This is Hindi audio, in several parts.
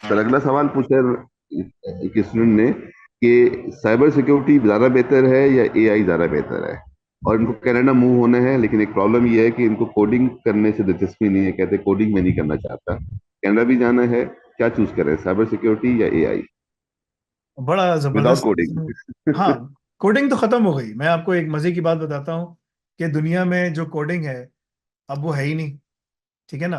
सर अगला सवाल पूछा एक स्टूडेंट ने कि साइबर सिक्योरिटी ज़्यादा बेहतर है या एआई ज़्यादा बेहतर है। और इनको कनाडा मूव होना है, लेकिन एक प्रॉब्लम ये है कि इनको कोडिंग करने से दिलचस्पी नहीं है। कहते कोडिंग में नहीं करना चाहता, कनाडा भी जाना है। क्या चूज करें, साइबर सिक्योरिटी या एआई बड़ा विदाउट जबरदस्त कोडिंग? हाँ, कोडिंग तो खत्म हो गई। मैं आपको एक मजे की बात बताता हूँ कि दुनिया में जो कोडिंग है अब वो है ही नहीं। ठीक है ना।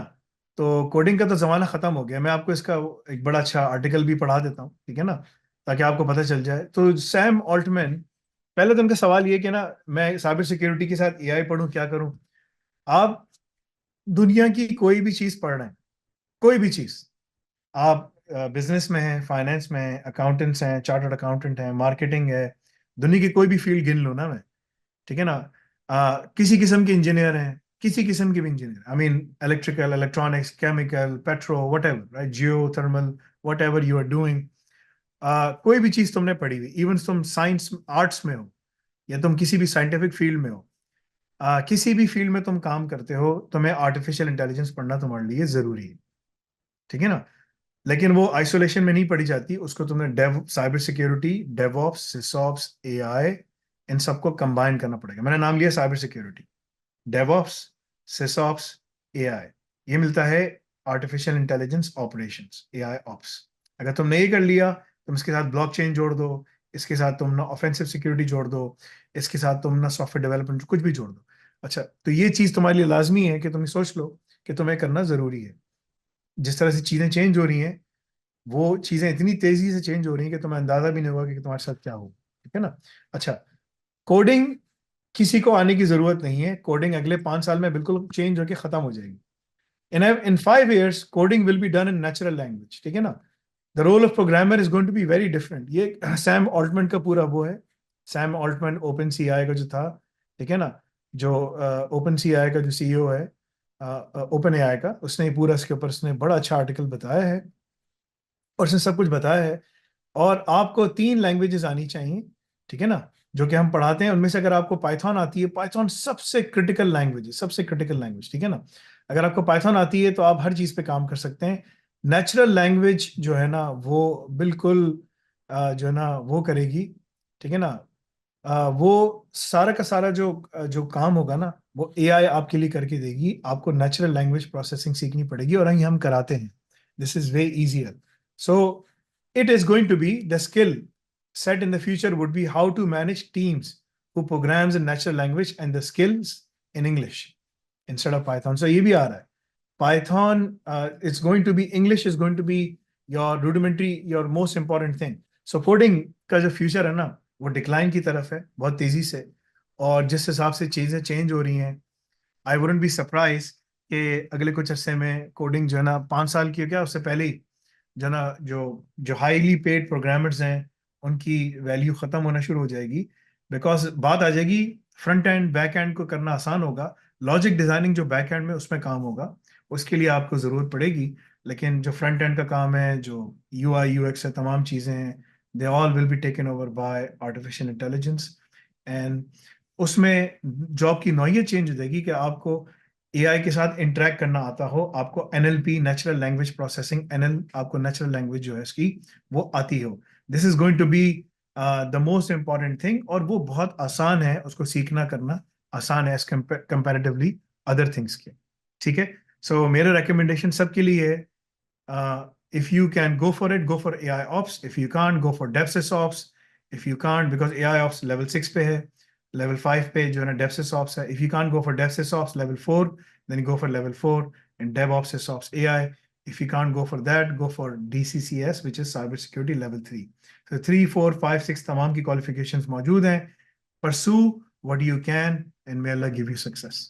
तो कोडिंग का तो जमाना खत्म हो गया। मैं आपको इसका एक बड़ा अच्छा आर्टिकल भी पढ़ा देता हूँ, ठीक है ना, ताकि आपको पता चल जाए। तो सैम ऑल्टमैन, पहले तो उनका सवाल ये कि ना, मैं साइबर सिक्योरिटी के साथ एआई पढूं, क्या करूं। आप दुनिया की कोई भी चीज पढ़ रहे हैं, कोई भी चीज, आप बिजनेस में हैं, फाइनेंस में हैं, अकाउंटेंट्स हैं, चार्टर्ड अकाउंटेंट हैं, मार्केटिंग है, दुनिया की कोई भी फील्ड गिन लो ना मैं, ठीक है ना। किसी किस्म के इंजीनियर हैं, किसी किस्म के भी engineer, I mean electrical, electronics, chemical, petro, whatever, right, geothermal, whatever you are doing, कोई भी चीज तुमने पढ़ी हुई, इवन तुम साइंस आर्ट्स में हो या तुम किसी भी साइंटिफिक फील्ड में हो, किसी भी फील्ड में तुम काम करते हो, तुम्हें आर्टिफिशियल इंटेलिजेंस पढ़ना तुम्हारे लिए जरूरी है, ठीक है ना। लेकिन वो आइसोलेशन में नहीं पढ़ी जाती, उसको तुमने dev cyber security, DevOps, SysOps, AI, इन सबको कंबाइन करना पड़ेगा। मैंने नाम लिया cyber security, DevOps, SysOps, AI. ये मिलता है artificial intelligence operations, AI ops. अगर तुमने ये कर लिया, तुम इसके साथ ब्लॉकचेन जोड़ दो, इसके साथ तुम ना ऑफेंसिव सिक्योरिटी जोड़ दो, इसके साथ तुम ना सॉफ्टवेयर डेवलपमेंट कुछ भी जोड़ दो। अच्छा, तो ये चीज तुम्हारे लिए लाजमी है कि तुम सोच लो कि तुम्हें करना जरूरी है। जिस तरह से चीजें चेंज हो रही हैं, वो चीजें इतनी तेजी से चेंज हो रही हैं कि तुम्हें अंदाजा भी नहीं होगा कि तुम्हारे साथ क्या हो, ठीक है ना। अच्छा, कोडिंग किसी को आने की जरूरत नहीं है। कोडिंग अगले 5 साल में बिल्कुल चेंज होकर खत्म हो जाएगी। In 5 years coding will be done in natural language, ठीक है ना। The role of programmer is going to be very different. ये सैम ऑल्टमैन का पूरा वो है। Sam Altman OpenAI का जो था, ठीक है ना, जो ओपन सी आई का जो सीईओ है, ओपन एआई का, उसने पूरा इसके ऊपर उसने बड़ा अच्छा आर्टिकल बताया है और उसने सब कुछ बताया है। और आपको 3 लैंग्वेजेस आनी चाहिए, ठीक है ना, जो कि हम पढ़ाते हैं। उनमें से अगर आपको पाइथन आती है, पाइथन सबसे क्रिटिकल लैंग्वेज है, सबसे क्रिटिकल लैंग्वेज, ठीक है ना। अगर आपको पाइथन आती है तो आप हर चीज पे काम कर सकते हैं। नेचुरल लैंग्वेज जो है ना, वो बिल्कुल जो है ना वो करेगी, ठीक है ना। वो सारा का सारा जो काम होगा ना, वो एआई आपके लिए करके देगी। आपको नेचुरल लैंग्वेज प्रोसेसिंग सीखनी पड़ेगी और हम कराते हैं। This is way easier. So it is going to be the skill set in the future would be how to manage teams who programs in natural language and the skills in English instead of Python. So ये भी आ रहा है। Python, it's going to be, English is going to be your rudimentary, your most important thing. So coding का जो future है ना, वो decline की तरफ है बहुत तेजी से। और जिस हिसाब से चीजें चेंज हो रही हैं, आई वुडंट बी सरप्राइज कि अगले कुछ अरसे में कोडिंग जो है ना, 5 साल की, क्या उससे पहले ही जो है ना, जो जो हाईली पेड प्रोग्रामर्स हैं, उनकी वैल्यू खत्म होना शुरू हो जाएगी। बिकॉज बात आ जाएगी, फ्रंट एंड बैक एंड को करना आसान होगा। लॉजिक डिजाइनिंग जो बैक एंड में उसमें काम होगा, उसके लिए आपको जरूरत पड़ेगी। लेकिन जो फ्रंट एंड का काम है, जो यूआई यूएक्स है, तमाम चीजें हैं, they all will be taken over by artificial intelligence. And उसमें जॉब की नौइयत चेंज हो जाएगी कि आपको एआई के साथ इंटरेक्ट करना आता हो, आपको NLP, natural language processing, NL, आपको नेचुरल लैंग्वेज जो है इसकी वो आती हो। This is going to be the most important thing. और वो बहुत आसान है, उसको सीखना करना आसान है एज कंपेरेटिवली अदर थिंग्स के, ठीक है। सो मेरा रिकमेंडेशन सबके लिए है, if you can go for it, go for AI Ops. If you can't, go for DevSys Ops. If you can't, because AI Ops level 6 पे है, level 5 पे जो है ना DevSys Ops है. If you can't go for DevSys Ops level 4, then go for level 4 and DevOps Ops AI. If you can't go for that, go for DCCS, which is Cybersecurity level 3. So 3, 4, 5, 6 तमाम की qualifications मौजूद हैं. Pursue what you can and may Allah give you success.